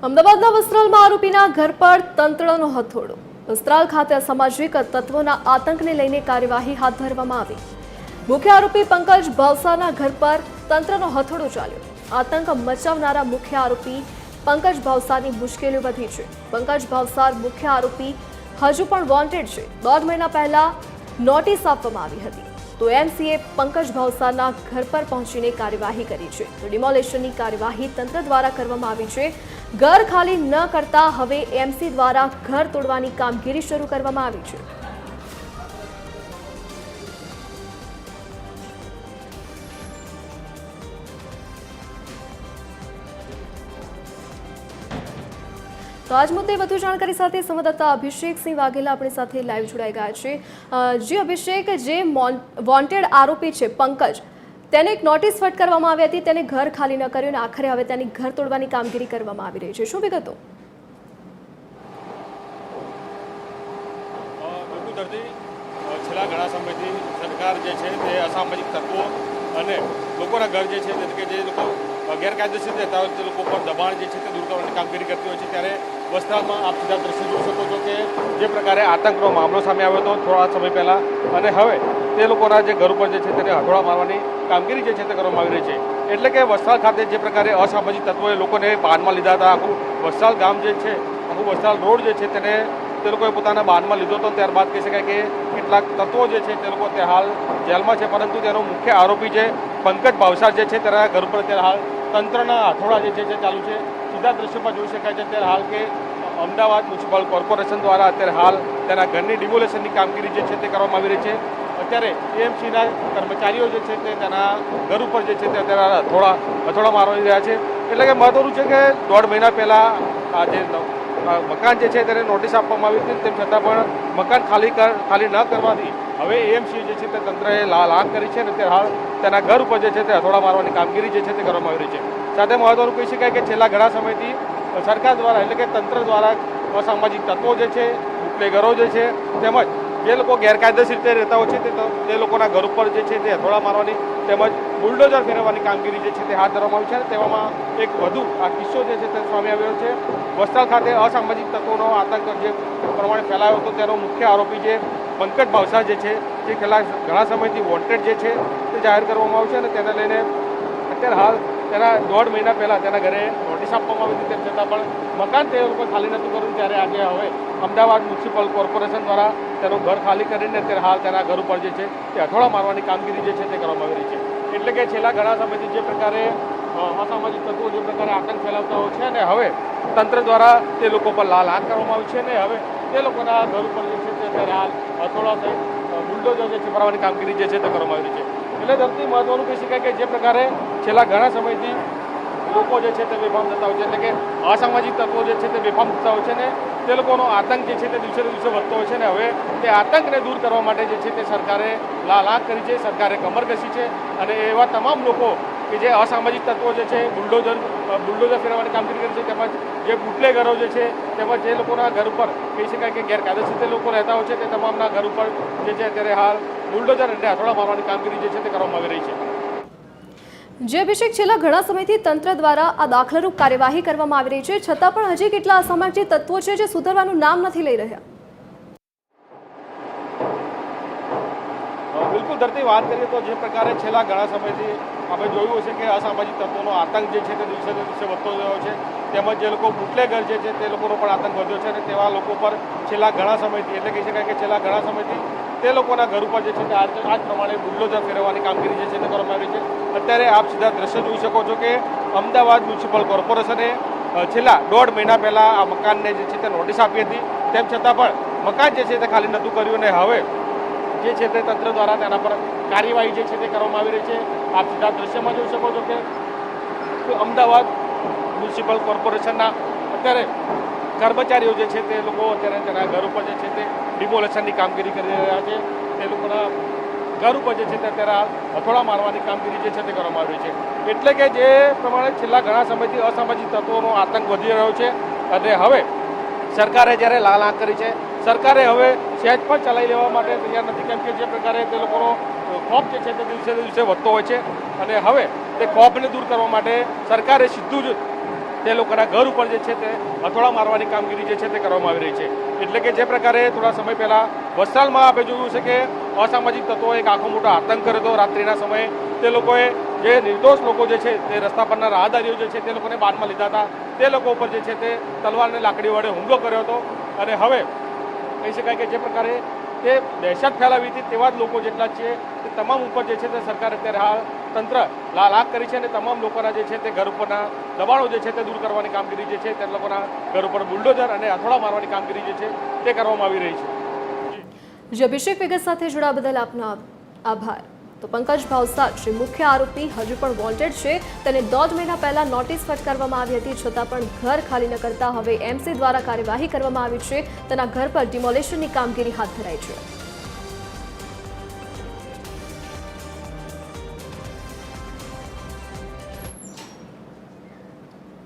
અમદાવાદના વસ્ત્રાલમાં આરોપીના ઘર પર તંત્રનો હથોડો। વસ્ત્રાલ ખાતે અસામાજિક તત્વોના આતંકને લઈને કાર્યવાહી હાથ ધરવામાં આવી। મુખ્ય આરોપી પંકજ ભાવસારના ઘર પર તંત્રનો હથોડો ચાલ્યો। આતંક મચાવનારા મુખ્ય આરોપી પંકજ ભાવસારની મુશ્કેલીઓ વધી છે। પંકજ ભાવસાર મુખ્ય આરોપી હજુ પણ વોન્ટેડ છે। 1.5 મહિના પહેલા નોટિસ આપવામાં આવી હતી તો એમસીએ પંકજ ભાવસારના ઘર પર પહોંચીને કાર્યવાહી કરી છે। તો ડિમોલેશનની કાર્યવાહી તંત્ર દ્વારા કરવામાં આવી છે। ઘર ખાલી ન કરતા હવે એમસી દ્વારા ઘર તોડવાની કામગીરી શરૂ કરવામાં આવી છે। તો આજ મુદ્દે વધુ જાણકારી સાથે સંવાદદાતા અભિષેક સિંહ વાઘેલા આપણી સાથે લાઈવ જોડાઈ ગયા છે। જી અભિષેક, જે વોન્ટેડ આરોપી છે પંકજ, તેને એક નોટિસ ફટકારવામાં આવી હતી, તેને ઘર ખાલી ન કર્યું અને આખરે હવે તેની ઘર તોડવાની કામગીરી કરવામાં આવી રહી છે। શું વિગતો? છેલ્લા ઘણા સમયથી સરકાર જે છે તે અસામાજિક તત્વો અને લોકોના ઘર જે છે કે જે લોકો ગેરકાયદેસર રહેતા હોય તે લોકો પર દબાણ જે છે તે દૂર કરવાની કામગીરી કરતી હોય છે। ત્યારે વસ્ત્રાલમાં આપ સીધા દ્રશ્ય જોઈ શકો છો કે જે પ્રકારે આતંકનો મામલો સામે આવ્યો હતો થોડા સમય પહેલાં, અને હવે તે લોકોના જે ઘર ઉપર જે છે તેને હથોડા મારવાની કામગીરી જે છે તે કરવામાં આવી રહી છે। એટલે કે વસ્ત્રાલ ખાતે જે પ્રકારે અસામાજિક તત્વોએ લોકોને બાનમાં લીધા હતા, આખું વસ્ત્રાલ ગામ જે છે, આખું વસ્ત્રાલ રોડ જે છે તેને તે લોકોએ પોતાના બાનમાં લીધો હતો। ત્યારબાદ કહી શકાય કે કેટલાક તત્વો જે છે તે લોકો અત્યારે હાલ જેલમાં છે, પરંતુ તેનો મુખ્ય આરોપી જે પંકજ ભાવસાર જે છે તેના ઘર પર અત્યારે હાલ તંત્રના હથોડા જે છે તે ચાલુ છે। સીધા દ્રશ્યમાં જોઈ શકાય છે અત્યારે હાલ કે અમદાવાદ મ્યુનિસિપલ કોર્પોરેશન દ્વારા અત્યારે હાલ તેના ઘરની ડિમોલેશનની કામગીરી જે છે તે કરવામાં આવી રહી છે। અત્યારે એએમસીના કર્મચારીઓ જે છે તે તેના ઘર ઉપર જે છે તે અત્યારે હથોડા મારવી રહ્યા છે। એટલે કે મહત્વનું છે કે 1.5 મહિના પહેલાં આ જે મકાન જે છે તેને નોટિસ આપવામાં આવી હતી, તેમ છતાં પણ મકાન ખાલી ન કરવાથી હવે એએમસી જે છે તે તંત્રએ લાગ કરી છે અને અત્યારે હાલ તેના ઘર ઉપર જે છે તે હથોડા મારવાની કામગીરી જે છે તે કરવામાં આવી રહી છે। સાથે મહત્વનું કહી શકાય કે છેલ્લા ઘણા સમયથી સરકાર દ્વારા એટલે કે તંત્ર દ્વારા અસામાજિક તત્વો જે છે, બુટલેગરો જે છે, તેમજ જે લોકો ગેરકાયદેસર રીતે રહેતા હોય છે તે લોકોના ઘર ઉપર જે છે તે હથોડા મારવાની તેમજ બુલડોઝર ફેરવવાની કામગીરી જે છે તે હાથ ધરવામાં આવી છે। તેવામાં એક વધુ આ કિસ્સો જે છે તે સામે આવ્યો છે। વસ્ત્રાલ ખાતે અસામાજિક તત્વોનો આતંક જે પ્રમાણે ફેલાયો હતો તેનો મુખ્ય આરોપી જે પંકજ ભાવસાર જે છે તે ઘણા સમયથી વોન્ટેડ જે છે તે જાહેર કરવામાં આવ્યું છે અને તેને લઈને અત્યારે હાલ તેના 1.5 મહિના પહેલાં તેના ઘરે નોટિસ આપવામાં આવી હતી, તેમ છતાં પણ મકાન તે લોકો ખાલી નહોતું કર્યું। ત્યારે આજે હવે અમદાવાદ મ્યુનિસિપલ કોર્પોરેશન દ્વારા તેનું ઘર ખાલી કરીને અત્યારે હાલ તેના ઘર ઉપર જે છે તે હથોડા મારવાની કામગીરી જે છે તે કરવામાં આવી રહી છે। એટલે કે છેલ્લા ઘણા સમયથી જે પ્રકારે અસામાજિક તત્વો જે પ્રકારે આતંક ફેલાવતા હોય છે અને હવે તંત્ર દ્વારા તે લોકો પર લાલ કરવામાં આવી છે અને હવે તે લોકોના ઘર ઉપર જે છે તે અત્યારે હાલ હથોડા સહિત બુલડોઝર જે છે ભરવાની કામગીરી જે છે તે કરવામાં આવી રહી છે। એટલે ધરતી મહત્વનું કહી શકાય કે જે પ્રકારે છેલ્લા ઘણા સમયથી લોકો જે છે તે બેફામ થતા હોય છે, એટલે કે અસામાજિક તત્વો જે છે તે બેફામ થતા હોય છે ને તે લોકોનો આતંક જે છે તે દિવસે દિવસે વધતો હોય છે ને હવે તે આતંકને દૂર કરવા માટે જે છે તે સરકારે લાલાક કરી છે, સરકારે કમર કસી છે અને એવા તમામ લોકો કે જે અસામાજિક તત્વો જે છે બુલડોઝર ફેરવવાની કામગીરી કરી છે, તેમજ જે બુટલેગરો જે છે, તેમજ જે લોકોના ઘર ઉપર કહી શકાય કે ગેરકાયદેસર રીતે લોકો રહેતા હોય છે તે તમામના ઘર ઉપર જે છે અત્યારે હાલ બુલડોઝર અને હથોડા મારવાની કામગીરી જે છે તે કરવામાં આવી રહી છે। જે અભિષેક, છેલ્લા ઘણા સમયથી તંત્ર દ્વારા આ દાખલારૂપ કાર્યવાહી કરવામાં આવી રહી છે, છતાં પણ હજી કેટલા અસામાજિક તત્વો છે જે સુધરવાનું નામ નથી લઈ રહ્યા? બિલકુલ ધરતી, વાત કરીએ તો જે પ્રકારે છેલ્લા ઘણા સમયથી આપણે જોયું હશે કે અસામાજિક તત્વોનો આતંક જે છે તે દિવસે દિવસે વધતો રહ્યો છે, તેમજ જે લોકો બુટલેગર જે છે તે લોકોનો પણ આતંક વધ્યો છે અને તેવા લોકો પર છેલ્લા ઘણા સમયથી એટલે કહી શકાય કે છેલ્લા ઘણા સમયથી તે લોકોના ઘર ઉપર જે છે તે આ જ પ્રમાણે બુલડોઝર ફેરવવાની કામગીરી જે છે તે કરવામાં આવી છે। અત્યારે આપ સીધા દ્રશ્ય જોઈ શકો છો કે અમદાવાદ મ્યુનિસિપલ કોર્પોરેશને છેલ્લા 1.5 મહિના પહેલાં આ મકાનને જે છે તે નોટિસ આપી હતી, તેમ છતાં પણ મકાન જે છે તે ખાલી નહોતું કર્યું અને હવે જે છે તે તંત્ર દ્વારા તેના પર કાર્યવાહી જે છે તે કરવામાં આવી રહી છે। આપ સીધા દ્રશ્યમાં જોઈ શકો છો કે અમદાવાદ મ્યુનિસિપલ કોર્પોરેશનના અત્યારે કર્મચારીઓ જે છે તે લોકો અત્યારે તેના ઘર ઉપર જે છે તે ડિમોલેશનની કામગીરી કરી રહ્યા છે। તે લોકોના ઘર ઉપર જે છે તે અત્યારે હથોડા મારવાની કામગીરી જે છે તે કરવામાં આવી રહી છે। એટલે કે જે પ્રમાણે છેલ્લા ઘણા સમયથી અસામાજિક તત્વોનો આતંક વધી રહ્યો છે અને હવે સરકારે જ્યારે લાલ આંખ કરી છે, સરકારે હવે સહેજ પણ ચલાવી લેવા માટે તૈયાર નથી, કેમ કે જે પ્રકારે તે લોકોનો ખોફ જે છે તે દિવસે દિવસે વધતો હોય છે અને હવે તે ખોફને દૂર કરવા માટે સરકારે સીધું જ તે લોકોના ઘર ઉપર જે છે તે હથોડા મારવાની કામગીરી જે છે તે કરવામાં આવી રહી છે. એટલે કે જે પ્રકારે થોડા સમય પહેલા વસ્ત્રાલમાં આપણે જોયું છે કે અસામાજિક તત્વોએ એક આખો મોટો આતંક કર્યો હતો રાત્રિના સમયે. તે લોકોએ જે નિર્દોષ લોકો જે છે તે રસ્તા પરના રાહદારીઓ જે છે તે લોકોને બાદમાં લીધા હતા. તે લોકો ઉપર જે છે તે તલવાર અને લાકડી વડે હુમલો કર્યો હતો. અને હવે કહી શકાય કે જે પ્રકારે તે દહેશત ફેલાવી હતી તેવા જ લોકો જેટલા છે તે તમામ ઉપર જે છે તે સરકાર અત્યારે હાલ તંત્ર લાલાક કરી છે અને તમામ લોકોના જે છે તે ઘર ઉપરના દબાણો જે છે તે દૂર કરવાની કામગીરી જે છે તે લોકોના ઘર ઉપર બુલડોઝર અને હથોડા મારવાની કામગીરી જે છે તે કરવામાં આવી રહી છે. જે અભિષેક વિગત સાથે જોડાવા બદલ આપનો આભાર. તો પંકજ ભાવસાર જે મુખ્ય આરોપી હજુ પણ વોન્ટેડ છે, તેને 1.5 મહિના પહેલા નોટિસ ફટકારવામાં આવી હતી, છતાં પણ ઘર ખાલી ન કરતા હવે એમસી દ્વારા કાર્યવાહી કરવામાં આવી છે. તેના ઘર પર ડિમોલેશનની કામગીરી હાથ ધરાઈ છે.